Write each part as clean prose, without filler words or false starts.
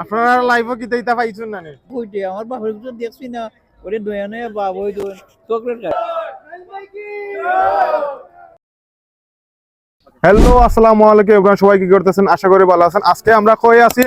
আপনারা লাইভও কি দেইতা পাইছেন না নে কইতে আমার বাপের তো দেখছি না ওরে দয়ানে বাপ ওই তো চকলেট খায়। হ্যালো আসসালামু আলাইকুম আপনারা সবাই কি করতেছেন আশা করি ভালো আছেন। আজকে আমরা কই আছি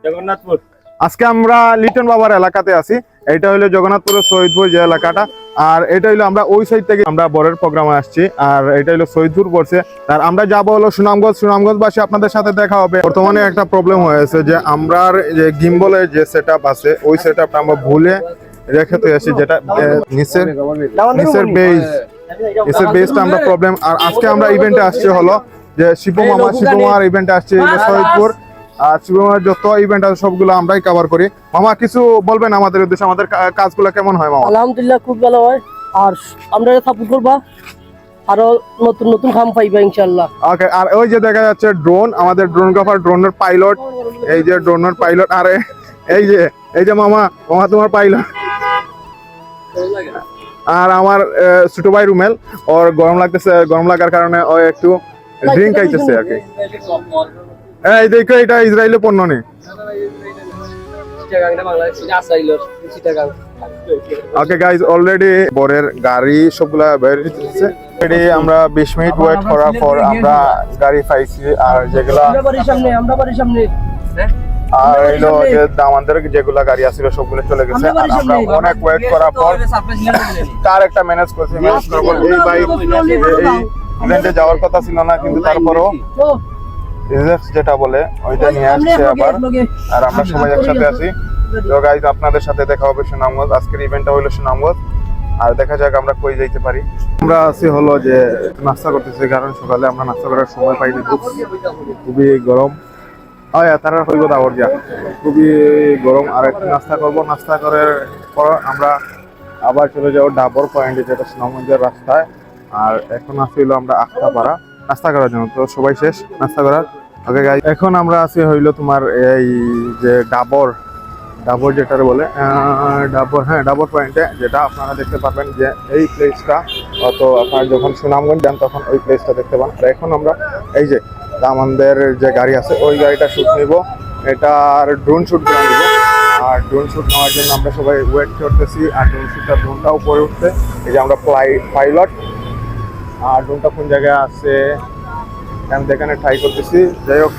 জগন্নাথপুর। আজকে আমরা লিটন বাবার এলাকাতে আছি। এটা হলো জগন্নাথপুরের সৈয়দপুর যে এলাকাটা, আর এটা হলো আমরা ওই সাইড থেকে আমরা বরের প্রোগ্রামে আসছি, আর এটা হলো সৈয়দপুর পড়ছে। আর আমরা যাবো হলো সুনামগঞ্জবাসী আপনাদের সাথে দেখা হবে। বর্তমানে একটা প্রবলেম হয়েছে যে আমরা যে গিম্বলের যে সেটআপ আছে ওই সেটআপটা আমরা ভুলে রেখে তো আসি, যেটা নিচের বেসটা আমরা প্রবলেম। আর আজকে আমরা ইভেন্টে আসছি হলো যে শিবমার ইভেন্টে আসছি সৈয়দপুর। আর শিবমার যত ইভেন্ট আছে সবগুলো আমরাই কভার করি। মামা কিছু বলবেন আমাদের উদ্দেশ্যে, আমাদের কাজগুলো কেমন হয় মামা? আলহামদুলিল্লাহ খুব ভালো হয়, আর আমরা সাপোর্ট করবা, আরো নতুন নতুন খাম পাইবা ইনশাআল্লাহ। ওকে, আর ওই যে দেখা যাচ্ছে ড্রোন, আমাদের ড্রোনগ্রাফার, ড্রোনের পাইলট, এই যে ড্রোনের পাইলট। আর এই যে মামা তোমার পাইলট। আর আমার ছোট ভাই রুমেল, ওর গরম লাগতেছে, গরম লাগার কারণে ও একটু ড্রিঙ্ক খাইতেছে আর কি। এই দেখো এটা ইসরায়েলের পণ্য নেই। ওকে গাইস, অলরেডি বরের গাড়ি সবগুলা বের হইতেছে। অলরেডি আমরা 20 মিনিট ওয়েট করার পর আমরা গাড়ি পাইছি। আর যেগুলা আমরা বাড়ির সামনে আর এলো যে আমাদের যেগুলা গাড়ি আছিল সবগুলো চলে গেছে। আর আমরা অনেক ওয়েট করার পর তার একটা ম্যানেজ করছি। ম্যানেজ করব এই বাইক ইভেন্টে যাওয়ার কথা ছিল না, কিন্তু তারপরও যেটা বলে ওইটা নিয়ে আসছে আবার। আর আমরা সবাই একসাথে আছি। তো গাইস, আপনাদের সাথে দেখা হবে সুনামগঞ্জ। আজকের ইভেন্টটা হলো সুনামগঞ্জ, আর দেখা যাক আমরা কই যাইতে পারি। আমরা আছি হলো যে নাস্তা করতেছি, কারণ সকালে আমরা নাস্তা করার সময় পাইনি, খুবই গরম। তারা হইব দাওয়ার যা খুবই গরম। আর একটু নাস্তা করবো, নাস্তা করার পর আমরা আবার চলে যাবো ডাবর পয়েন্টে, যেটা সুনামগঞ্জের রাস্তায়। আর এখন আসছিল আমরা আখতাপাড়া নাস্তা করার জন্য। তো সবাই শেষ নাস্তা করার। ওকে গাইস, এখন আমরা আছি হইলো তোমার এই যে ডাবর যেটা বলে ডাবর পয়েন্টে, যেটা আপনারা দেখতে পারবেন যে এই প্লেসটা। তো আপনারা যখন সুনামগঞ্জ যান তখন ওই প্লেসটা দেখতে পান। আর এখন আমরা এই যে আমাদের যে গাড়ি আছে ওই গাড়িটা শ্যুট নিব, এটার ড্রোন শ্যুট করে নিব। আর ড্রোন শ্যুট নেওয়ার জন্য আমরা সবাই ওয়েট করতেছি। আর ড্রোনটা উপরে উঠতে, এই যে আমরা পাইলট। আর ড্রোনটা কোন জায়গায় আছে আমি দেখানে ট্রাই করতেছি। যাই হোক,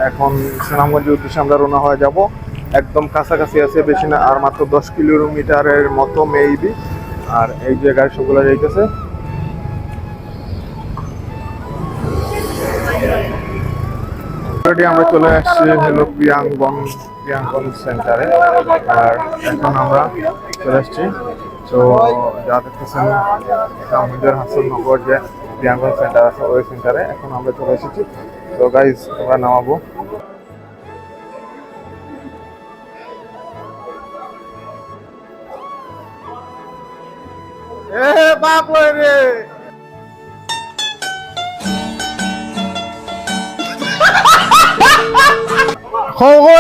এখন সুনামগঞ্জের উদ্দেশ্যে আমরা রওনা হয়ে যাব। একদম কাছাকাছি আছে, বেশি না, আর মাত্র 10 কিলোমিটারের মতো মেবি। আর এই যে গাড়ি সবগুলো যাইতেছে। আমরা চলে আসছি হলো প্রিয়াঙ্গন সেন্টারে। আর এখন আমরা চলে আসছি, তো যা দেখতেছেন এটা আমাদের হাসননগর যে প্রিয়াঙ্গন সেন্টার আছে ওই সেন্টারে এখন আমরা চলে এসেছি। তো গাইজ, আমরা নামাবো। বাপ রে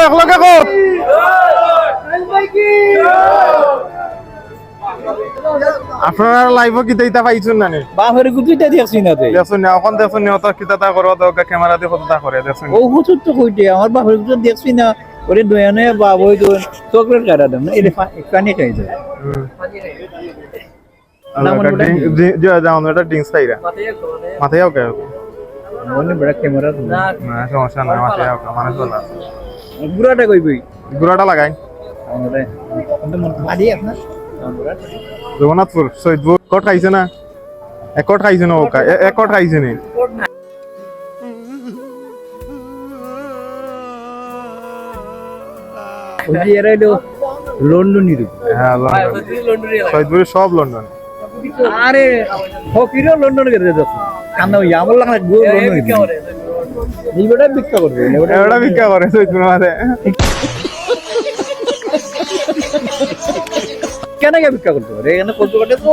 একলগে কো আপনারা লাইভও কি দেইতা পাইছেন না নে বাপের গুতিটা দেখছি না তে দেখুন না, এখন দেখুন না তো কিতা করো, তো ক্যামেরা দিয়ে কতটা করে দেখুন। ও হুজুর তো কইতে আমার বাপের তো দেখছি না ওরে দয়ানে বাপ ওই তো চকলেট খায় দাম না এটা পানি খাই যায়। এটা ড্রিঙ্কস খাইরা মাথায় ওকে মনে বড় ক্যামেরা না সমস্যা নাই, মাথায় ওকে মানে চলা। গুড়াটা কইবই গুড়াটা লাগাই আমারে কিন্তু মাদি আপনার জগন্নাথপুর সৈয়দপুর কট খাইছে না? এক কট খাইছে না? ওকা এক কট খাইছে নি? ওই যে এরা হলো লন্ডনের। হ্যাঁ, সৈয়দপুরে সব লন্ডন। আরে ফকিরও লন্ডন করে দেখো কান্না হই আমার লাগা গো লন্ডন করে নিবড়া বিক্কা করবে এটা ভিক্ষা করে সৈয়দপুর মাঝে। কেন কে বিক্কা করতে পারে এখানে কত কাটে তো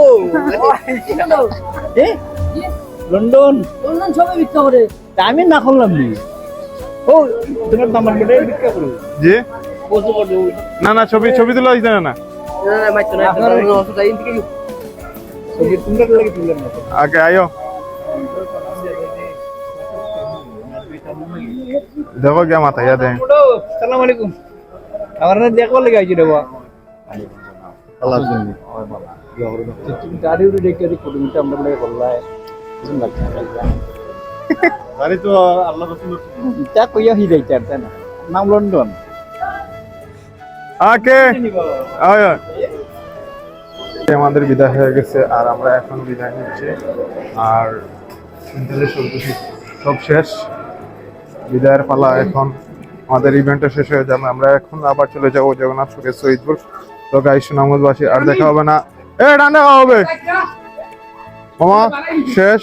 লন্ডন সবাই ভিক্ষা করে, আমি না করলাম নি। ও তোমার নাম্বার বলে বিক্কা করো জি কত কাটে না ছবি তোলা হইছে না আপনার অসুবিধা ইন থেকে ছবি তোমরা লাগে তুললেন না আগে আয়ো देखो क्या माता याद है আসসালামু আলাইকুম আমার না দেখবার লাগে আইছি রে বাবা আল্লাহ জানি গাড়ি উড়ে দেখে কুটুমিটা আমরা বলে করলাই কিছু লাগছে গাড়ি তো আল্লাহ রাসূল তা কইয়া হি যাইতে আর তাই না নাম লন্ডন আকে আয় আমাদের বিদায় হয়ে গেছে আর আমরা এখন বিদায় নিচ্ছি আর সব শেষ বিদায়ের পালা এখন আমাদের ইভেন্টটা শেষ হয়ে যাবে আমরা এখন আবার চলে যাবো জগন্নাথ সুরেশ শহীদপুর তো গাইস সুনামগঞ্জবাসী আর দেখা হবে না ডান দেখা হবে মামা শেষ